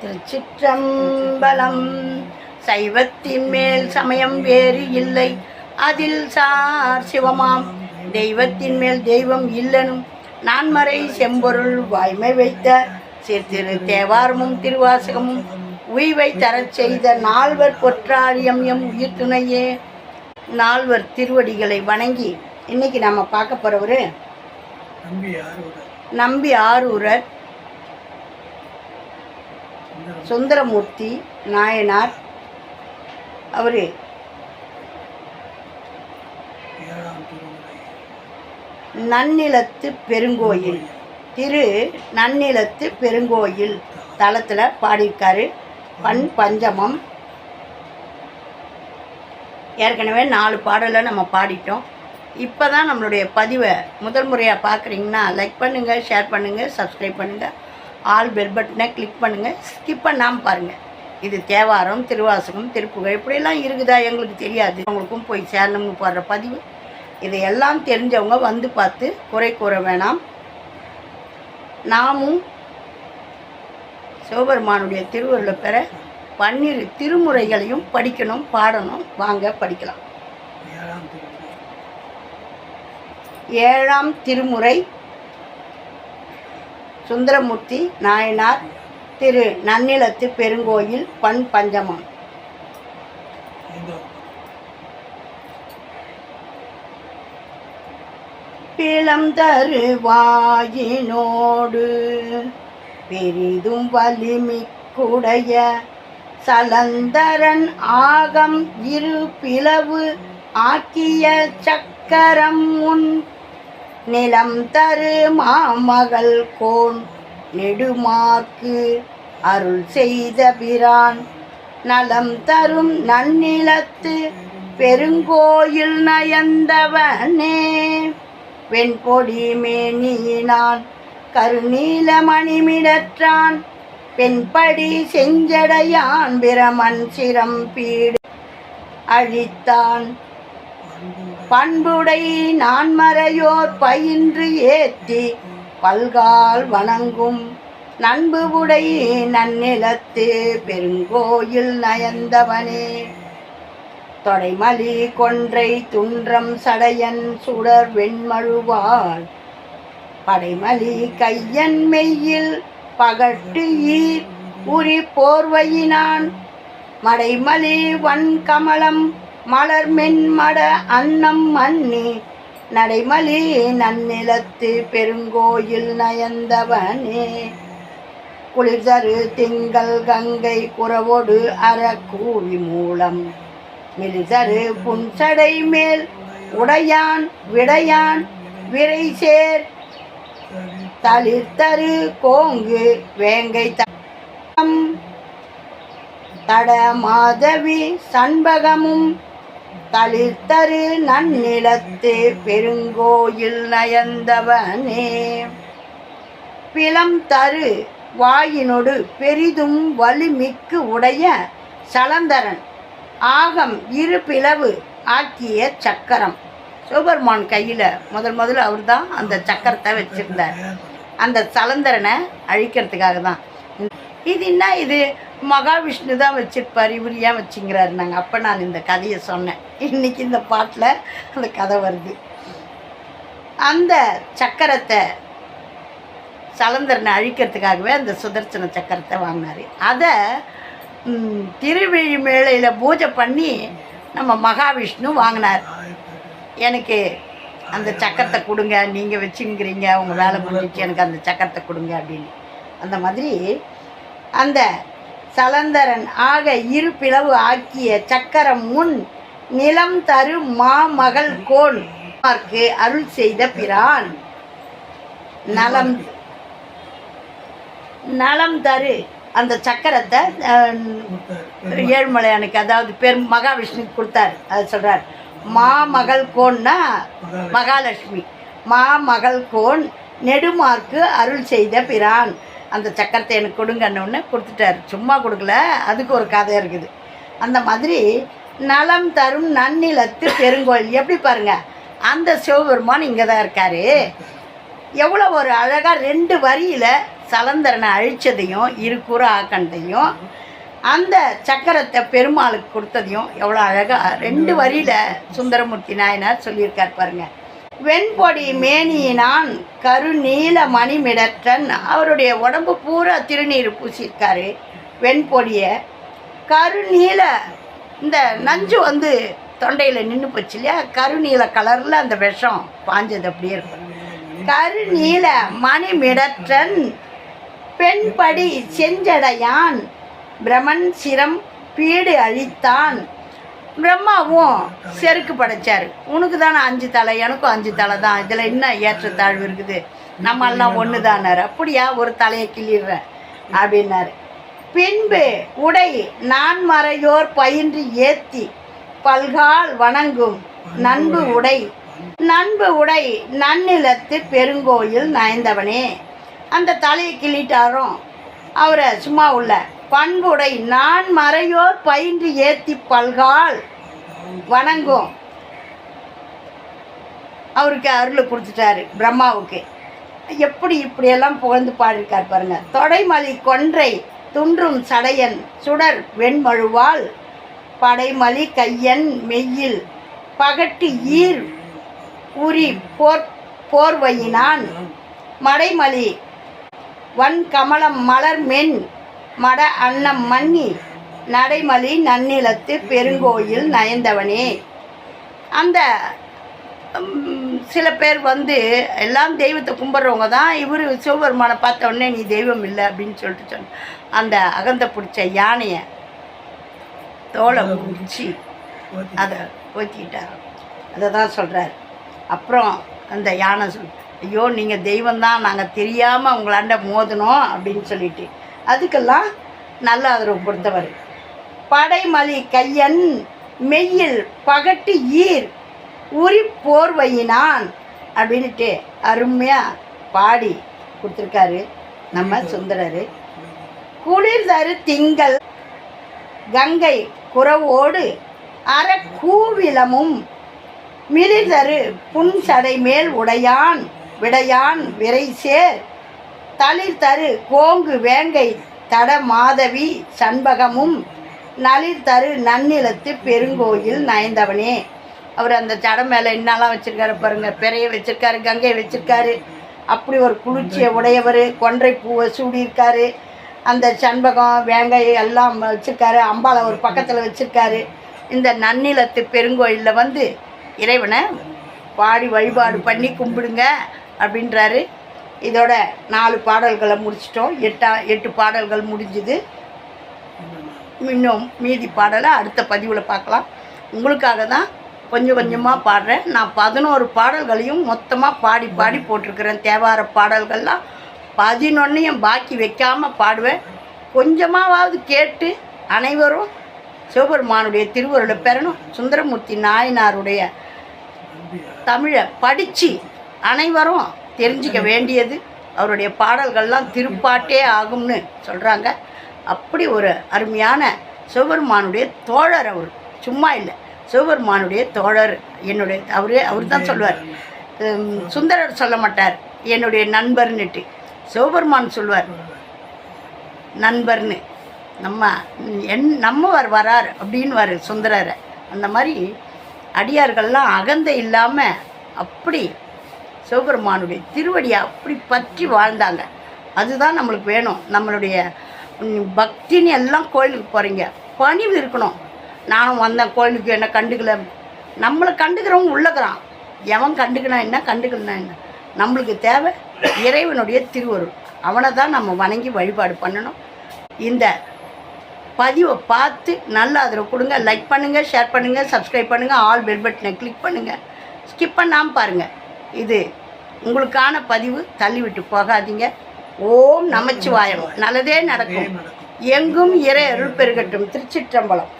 திருச்சிற்றம்பலம். சைவத்தின் மேல் சமயம் வேறு இல்லை, அதில் சார் சிவமாம். தெய்வத்தின் மேல் தெய்வம் இல்லனும் நான்மறை செம்பொருள் வாய்மை வைத்த சிறு தேவாரமும் திருவாசகமும் உய்வை தரச் செய்த நால்வர் பொற்றாரியம் எம் உயிர் துணையே. நால்வர் திருவடிகளை வணங்கி இன்னைக்கு நம்ம பார்க்க போறவரு நம்பி ஆரூரர் சுந்தரமூர்த்தி நாயனார். அவரு நன்னிலத்து பெருங்கோயில், திரு நன்னிலத்து பெருங்கோயில் தலத்தில் பாடியிருக்காரு. பண் பஞ்சமம். ஏற்கனவே 4 பாடலை நம்ம பாடிட்டோம். இப்போ தான் நம்மளுடைய பதிவை முதல் முறையாக பார்க்குறீங்கன்னா லைக் பண்ணுங்கள், ஷேர் பண்ணுங்கள், சப்ஸ்கிரைப் பண்ணுங்கள், ஆல் பெல் பட்டனை கிளிக் பண்ணுங்கள், ஸ்கிப் பண்ணாமல் பாருங்கள். இது தேவாரம், திருவாசகம், திருப்புகழ் இப்படியெல்லாம் இருக்குதா எங்களுக்கு தெரியாது. அவங்களுக்கும் போய் சேரணும்னு போடுற பதிவு. இதையெல்லாம் தெரிஞ்சவங்க வந்து பார்த்து குறை கூற வேணாம். நாமும் சிவபெருமானுடைய திருவருளை பெற 12 திருமுறைகளையும் படிக்கணும், பாடணும். வாங்க படிக்கலாம். 7ஆம் திருமுறை சுந்தரமூர்த்தி நாயனார் திரு நன்னிலத்து பெருங்கோயில் பண் பஞ்சமம். பிளம் தருவாயினோடு பெரிதும் வலிமிக்குடைய சலந்தரன் ஆகம் இரு பிளவு ஆக்கிய சக்கரம் உன் நிலம் தரு மாமகள் கோன் நெடுமார்க்கு அருள் செய்த பிரான் நலம் தரும் நன்னிலத்து பெருங்கோயில் நயந்தவனே. வெண்பொடி மேனியினான் கருநீல மணிமிடற்றான் பெண்படி செஞ்சடையான் பிரமன் சிரம் பீடு அழித்தான் பண்புடை நான்மறையோர் பயின்று ஏத்தி பல்கால் வணங்கும் நண்புடை நன்னிலத்து பெருங்கோயில் நயந்தவனே. தொடைமலி கொன்றை துன்றம் சடையன் சுடர் வெண்மழுவாள் படைமலி கையன் மெய்யில் பகட்டு ஈர் உரி போர்வையினான் மடைமலி வன் கமலம் மலர் மென்மட அன்னம் மன்னி நடைமலி நன்னிலத்து பெருங்கோயில் நயந்தவனே. குளிர்தரு திங்கள் கங்கை குறவோடு அறக்கூவி மூலம் மிளிதரு புன்சடை மேல் உடையான் விடையான் விரை சேர் தளிர்தரு கோங்கு வேங்கை தட மாதவி சண்பகமும் தளிர்தரு நன்னிலத்து பெருங்கோயில் நயந்தவனே. பிளம் தரு வாயினொடு பெரிதும் வலிமிக்கு உடைய சலந்தரன் ஆகம் இரு பிளவு ஆக்கிய சக்கரம். சிவபெருமான் கையில் முதல்ல அவர் தான் அந்த சக்கரத்தை வச்சுருந்தார், அந்த சலந்தரனை அழிக்கிறதுக்காக தான். இது என்ன, இது மகாவிஷ்ணு தான் வச்சிருப்பார், இவர் ஏன் வச்சுங்கிறாரு நாங்கள். அப்போ நான் இந்த கதையை சொன்னேன். இன்றைக்கி இந்த பாட்டில் அந்த கதை வருது. அந்த சக்கரத்தை சலந்தரனை அழிக்கிறதுக்காகவே அந்த சுதர்சன சக்கரத்தை வாங்கினார். அதை திருவிழிமேளையில் பூஜை பண்ணி நம்ம மகாவிஷ்ணு வாங்கினார். எனக்கு அந்த சக்கரத்தை கொடுங்க, நீங்கள் வச்சுங்கிறீங்க, உங்கள் வேலை முடிஞ்சிச்சு, எனக்கு அந்த சக்கரத்தை கொடுங்க அப்படின்னு. அந்த மாதிரி அந்த சலந்தரன் ஆக இரு பிளவு ஆக்கிய சக்கரம் முன் நிலம் தரு மாமகள் கோன் அருள் செய்த பிரான் நலம் தரு அந்த சக்கரத்தை ஏழுமலையானுக்கு, அதாவது மகாவிஷ்ணுக்கு கொடுத்தார். அது சொல்கிறார். மாமகள் கோன்னா மகாலட்சுமி, மாமகள் கோன் நெடுமார்க்கு அருள் செய்த பிரான். அந்த சக்கரத்தை எனக்கு கொடுங்கன்னு கொடுத்துட்டார். சும்மா கொடுக்கல, அதுக்கு ஒரு கதை இருக்குது. அந்த மாதிரி நலம் தரும் நன்னிலத்து பெருங்கோயில். எப்படி பாருங்க, அந்த சிவபெருமான் இங்கே தான் இருக்கார். எவ்வளோ ஒரு அழகாக 2 வரியில் சலந்தரனை அழித்ததையும் இருக்கூற ஆக்கண்டையும் அந்த சக்கரத்தை பெருமாளுக்கு கொடுத்ததையும் எவ்வளோ அழகாக 2 வரியில் சுந்தரமூர்த்தி நாயனார் சொல்லியிருக்கார் பாருங்க. வெண்பொடி மேனியினான் கருநீல மணிமிடற்றன், அவருடைய உடம்பு பூரா திருநீர் பூசியிருக்காரு. வெண்பொடியை கருநீல, இந்த நஞ்சு வந்து தொண்டையில் நின்று போச்சு இல்லையா, கருநீல கலரில் அந்த விஷம் பாஞ்சது அப்படியே இருக்கும். கருநீல மணிமிடற்றன் பெண்படி செஞ்சடையான் பிரமன் சிரம் பீடு அழித்தான். பிரம்மாவும் செருக்கு படைச்சார். உனக்கு தானே 5 தலை, எனக்கும் 5 தலை தான், இதில் என்ன ஏற்றத்தாழ்வு இருக்குது, நம்மெல்லாம் ஒன்று தானார். அப்படியா, ஒரு தலையை கிள்ளிடுறேன் அப்படின்னாரு. பின்பு உடை நான் மறையோர் பயின்று ஏத்தி பல்கால் வணங்கும் நண்பு உடை நன்னிலத்து பெருங்கோயில் நயந்தவனே. அந்த தலையை கிள்ளிட்டாரும் அவரை சும்மா உள்ள பண்புடை நான் மறையோர் பயின்று ஏத்தி பல்கால் வணங்கும் அவருக்கு அருள் கொடுத்துட்டாரு பிரம்மாவுக்கு. எப்படி இப்படியெல்லாம் புகழ்ந்து பாடியிருக்கார் பாருங்க. தொடைமலி கொன்றை துன்றும் சடையன் சுடர் வெண்மழுவால் படைமலி கையன் மெய்யில் பகட்டு ஈர் உரி போர்வையினான் மடைமலி வன் கமலம் மலர் மென் மட அன்னம் மன்னி நடைமலி நன்னிலத்து பெருங்கோயில் நயந்தவனே. அந்த சில பேர் வந்து எல்லாம் தெய்வத்தை கும்பிட்றவங்க தான் இவர் சிவபெருமானை பார்த்த உடனே நீ தெய்வம் இல்லை அப்படின்னு சொல்லிட்டு சொன்ன அந்த அகந்த பிடிச்ச யானையை தோலை முடிச்சு அதை ஓத்திக்கிட்டார். அதை தான் சொல்கிறார். அப்புறம் அந்த யானை ஐயோ நீங்கள் தெய்வந்தான், நாங்கள் தெரியாமல் உங்களாண்ட மோதணும் அப்படின்னு சொல்லிட்டு அதுக்கெல்லாம் நல்ல ஆதரவு கொடுத்தவர். படைமலி கையன் மெய்யில் பகட்டு ஈர் உரி போர்வையினான் அப்படின்ட்டு அருமையாக பாடி கொடுத்துருக்காரு நம்ம சுந்தரர். குளிர் தரு திங்கள் கங்கை குறவோடு அற கூவிலமும் மிளிர்தரு புன்சடை மேல் உடையான் விடையான் விரைசேர் தளிர் தரு கோங்கு வேங்கை தட மாதவி சண்பகமும் நளிர் தரு நன்னிலத்து பெருங்கோயில் நயந்தவனே. அவர் அந்த சடை மேலே என்னெல்லாம் வச்சுருக்காரு பாருங்கள். பிறைய வச்சுருக்காரு, கங்கை வச்சுருக்காரு, அப்படி ஒரு குளிர்ச்சியை உடையவர். கொன்றை பூவை சூடியிருக்காரு, அந்த சண்பகம் வேங்கை எல்லாம் வச்சுருக்காரு. அம்பாளை ஒரு பக்கத்தில் வச்சுருக்காரு. இந்த நன்னிலத்து பெருங்கோயிலில் வந்து இறைவனை பாடி வழிபாடு பண்ணி கும்பிடுங்க அப்படின்றாரு. இதோட 4 பாடல்களை முடிச்சிட்டோம். 8 பாடல்கள் முடிஞ்சுது. இன்னும் மீதி பாடலை அடுத்த பதிவில் பார்க்கலாம். உங்களுக்காக தான் கொஞ்சம் கொஞ்சமாக பாடுறேன். நான் 11 பாடல்களையும் மொத்தமாக பாடி பாடி போட்டிருக்கிறேன். தேவார பாடல்கள்லாம் 11ஐயும் பாக்கி வைக்காமல் பாடுவேன். கொஞ்சமாவது கேட்டு அனைவரும் சிவபெருமானுடைய திருவருளை பெறணும். சுந்தரமூர்த்தி நாயனாருடைய தமிழை படித்து அனைவரும் தெரிஞ்சிக்க வேண்டியது. அவருடைய பாடல்கள்லாம் திருப்பாட்டே ஆகும்னு சொல்கிறாங்க. அப்படி ஒரு அருமையான சிவபெருமானுடைய தோழர் அவர், சும்மா இல்லை, சிவபெருமானுடைய தோழர். என்னுடைய அவர் தான் சொல்லுவார். சுந்தரர் சொல்ல மாட்டார் என்னுடைய நண்பர்னுட்டு, சிவபெருமான் சொல்லுவார் நண்பர்னு. நம்மவர் வரார் அப்படின்னு சுந்தரரை. அந்த மாதிரி அடியார்கள்லாம் அகந்தை இல்லாமல் அப்படி சிவபெருமானுடைய திருவடியை அப்படி பற்றி வாழ்ந்தாங்க. அதுதான் நம்மளுக்கு வேணும். நம்மளுடைய பக்தின்னு எல்லாம் கோயிலுக்கு போகிறீங்க, பணிவு இருக்கணும். நானும் வந்தேன் கோயிலுக்கு, என்ன கண்டுக்கல. நம்மளை கண்டுக்கிறவங்க உள்ளக்கிறான், எவன் கண்டுக்கினா என்ன கண்டுக்கலனா என்ன. நம்மளுக்கு தேவை இறைவனுடைய திருவருள். அவனை தான் நம்ம வணங்கி வழிபாடு பண்ணணும். இந்த பதிவை பார்த்து நல்ல ஆதரவு கொடுங்க. லைக் பண்ணுங்கள், ஷேர் பண்ணுங்கள், சப்ஸ்கிரைப் பண்ணுங்கள், ஆல் பெல் பட்டனை கிளிக் பண்ணுங்கள். ஸ்கிப் பண்ணாமல் பாருங்கள். இது உங்களுக்கான பதிவு, தள்ளிவிட்டு போகாதீங்க. ஓம் நமச்சிவாயம். நல்லதே நடக்கும். எங்கும் இறை அருள் பெருகட்டும். திருச்சிற்றம்பலம்.